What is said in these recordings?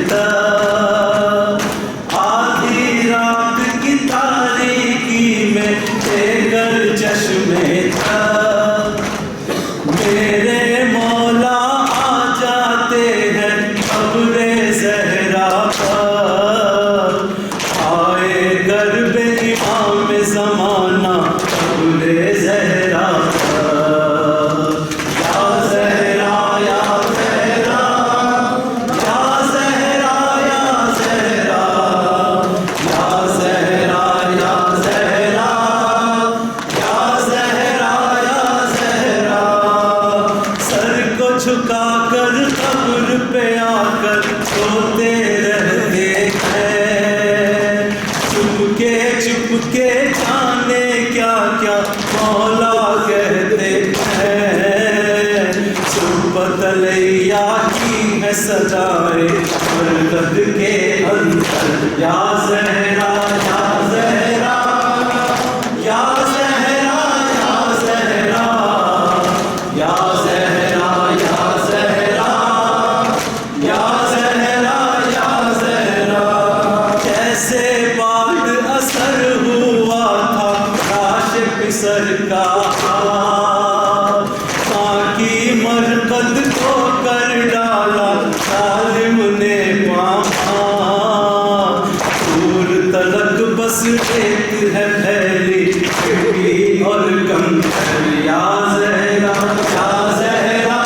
تھا، آدھی رات کی تاریکی میں دیگر چشمے تھا، میرے مولا آ جاتے ہیں قبر زہرا پر، آئے گرب امام زمانہ قبر زہرا پر، یا زہرا یا زہرا یا زہرا یا زہرا یا زہرا یا زہرا یا زہرا یا زہرا، سر کو جھکا کر قبر پہ آ کر سوتے رہتے ہیں، چپ کے جانے کیا کیا مولا کہتے ہیں، صبح تلیا کی ہے سجائے مرکز کے اندر، یا زہرا یا زہرا یا زہرا یا زہرا یا زہرا یا زہرا یا زہرا یا زہرا، کیسے بعد اثر ہوا تھا کاشف سر کا، ماں کی مرقد کو کر ڈالا ظالم نے وہاں، دور تلک بس ایک ہے پھیلی کھڑکی اور کمتر، یا زہرا یا زہرا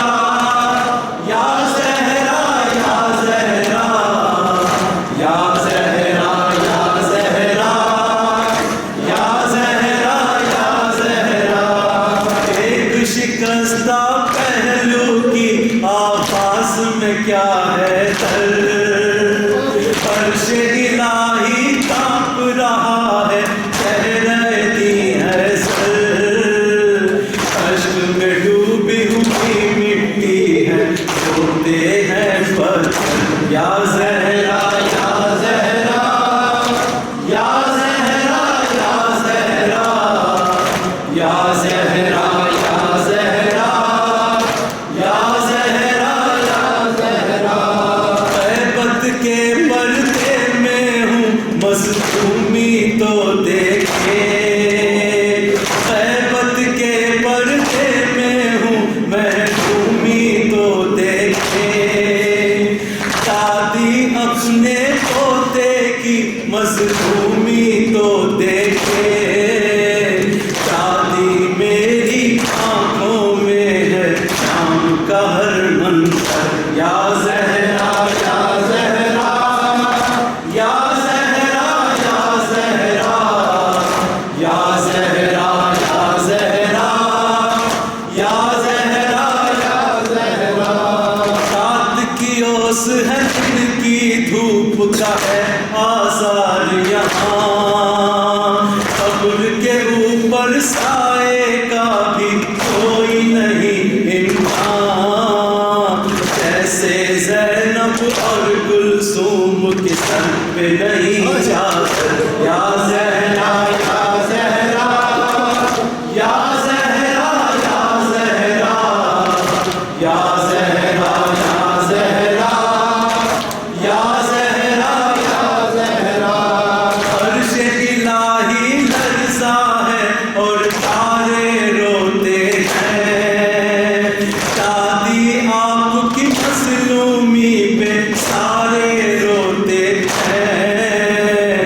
یا زہرا یا زہرا یا زہرا یا زہرا یا زہرا یا زہرا، ایک شکستہ پہلو کی آواز میں کیا ہے درد، عرش الہی کانپ رہا ہے چہرے دی ہے سر، اشک میں ڈوبی ہوئی مٹی ہے روتے ہیں پتھر، یا زہرا یا زہرا یا زہرا یا زہرا یا زہرا یا زہرا یا زہرا یا زہرا، غیبت کے پردے میں ہوں مظلومی تو دیکھے، غیبت کے پردے میں ہوں محرومی تو دیکھے، دادی اپنے پوتے کی مظلومی تو دیکھے، دادی میری آنکھوں میں ہے شام کا ہر منظر، یا زہرا یا زہرا یا زہرا یا زہرا یا زہرا یا زہرا یا زہرا یا زہرا، رات کی اوس ہے دن کی دھوپ کا ہے آثار یہاں، قبر کے اوپر سائے کا بھی کوئی نہیں امکان، جیسے زینب اور کلثوم کے سر پہ نہیں چادر، یا زہرا یا زہرا یا زہرا یا زہرا یا زہرا یا زہرا یا زہرا یا زہرا، عرش الہی لرزا ہے اور تارے روتے ہیں، دادی آپ کی مظلومی پہ سارے روتے ہیں،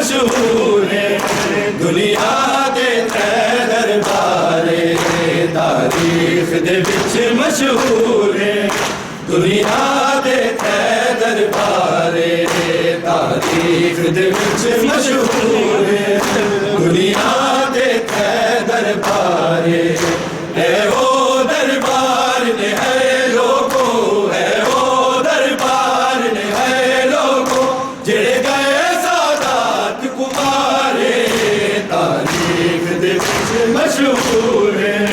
مشہور ہے دنیا دے تے دربارے تاریخ دے وچ مشہور ہے دنیا دے تے دربارے تاریخ دے وچ مشہور ہے دنیا دے تے دربارے اے او دربار نے ہے لوگوں اے او دربار نے ہے لوگوں جڑے گئے سادات کمارے تاریخ دے وچ مشہور ہے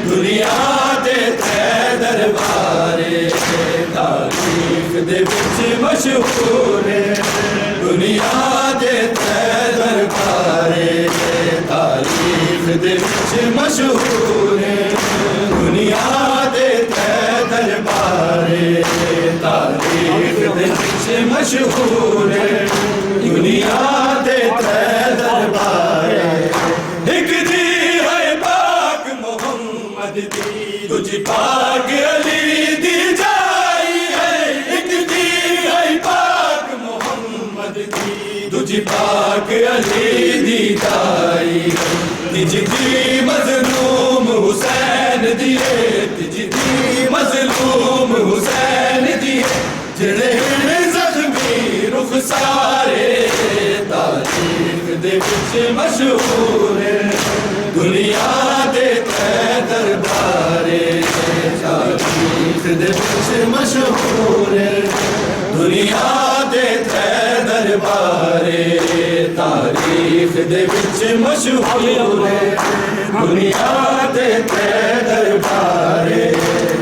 دنیا دے تے دربارے تاریخ دے وچ مشہور ہے دنیا دے تے دربارے تاریخ دے وچ مشہور ہے دنیا دے تے دربارے تاریخ دے وچ مشہور ہے دنیا دے تے دربارے ایک دی ہے پاک محمد دی تجھ پاک علی دی جائی ہے ایک دی ہے پاک محمد دی تجھ پاک علی دی جائی تجھ دی مظلوم حسین دیے تجھ دی مظلوم حسین دیے جڑے زخمی رخ سارے تاریخ دے وچ مشہور ہے دنیا دے تے دربارے تاریخ دے وچ مشہور ہے دنیا دے تے دربارے تاریخ دے وچ مشہور ہے دنیا دے تے دربارے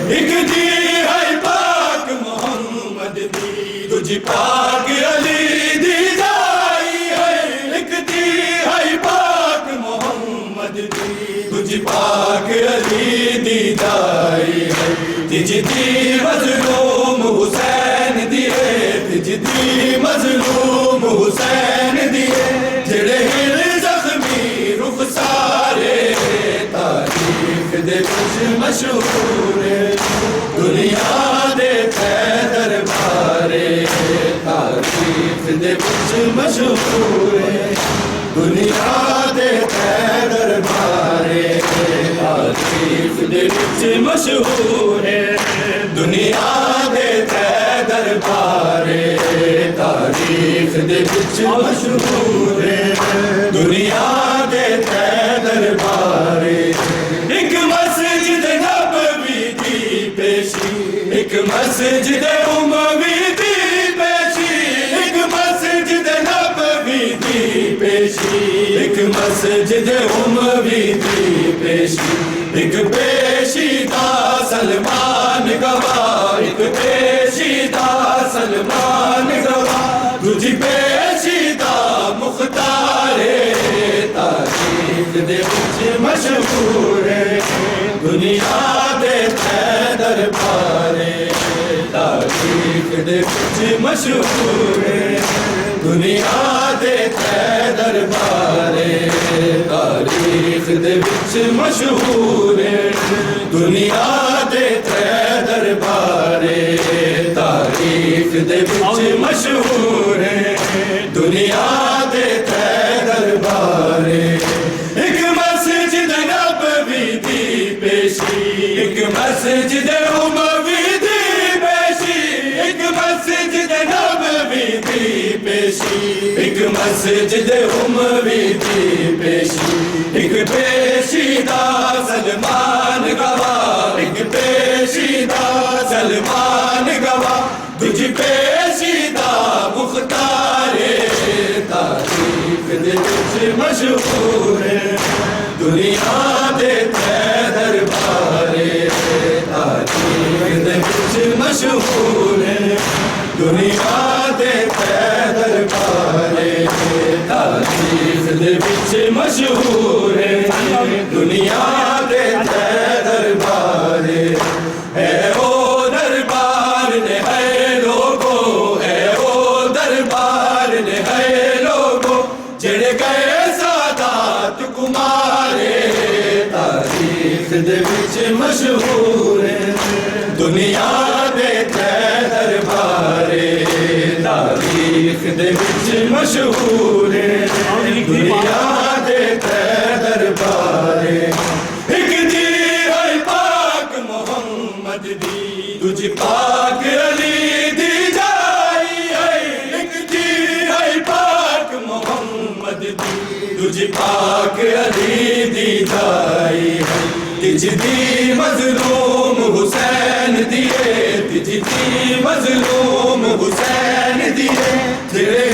ایک دی ہے پاک محمد دی تجھ پاک علی دی جائی ہے ایک دی ہے پاک محمد دی تجھ پاک علی دی جائی ہے تجھ دی مظلوم حسین دیے تجھ دی مظلوم حسین دیے جڑے زخمی رخ سارے تاریخ دے وچ مشہور ہے دنیا دے تے دربارے تاریخ دے وچ مشہور ہے دنیا دے تے دربارے تاریخ دے وچ مشہور ہے دنیا دے تے دربارے تاریخ دے وچ مشہور ہے دنیا دے تے دربارے ایک مسجد نبوی دی پیشی ایک مسجد اموی دی پیشی ایک مسجد نبوی دی پیشی ایک مسجد اموی دی پیشی ایک پیشی دا سلمان گواہ ایک پیشی دا سلمان گواہ تجھ پیشی دا مختار تاریخ دے وچ مشہور ہے دنیا دے تے دربارے تاریخ دے وچ مشہور ہے دنیا دے تے دربارے تاریخ دے وچ مشہور ہے دنیا دے تے دربارے تاریخ دے وچ مشہور ہے دنیا دے تے دربارے ایک مسجد نبوی دی پیشی ایک مسجد اموی دی پیشی ایک مسجد نبوی دی پیشی ایک مسجد اموی دی پیشی ایک پیشی دا سلمان گواہ ایک پیشی دا سلمان گواہ تجھ پیشی دا مختار تاریخ دے وچ مشہور ہے دنیا دے تے دربارے تاریخ دے وچ مشہور ہے دنیا دے تے دربارے تاریخ دے وچ مشہور ہے دنیا دے تے دربارے اے او دربار نے ہے لوگو اے او دربار نے ہے لوگو جڑے گئے سادات کمارے تاریخ دے وچ مشہور ہے دنیا دے تے دربارے تاریخ دے وچ مشہور ہے دنیا دے تے دربارے ایک دی ہے پاک محمد دی تجھ پاک علی دی جائی ہے ایک دی ہے پاک محمد دی تجھ پاک علی دی جائی ہے تجھ دی مظلوم حسین دیے تجھ دی مظلوم حسین دیے تیرے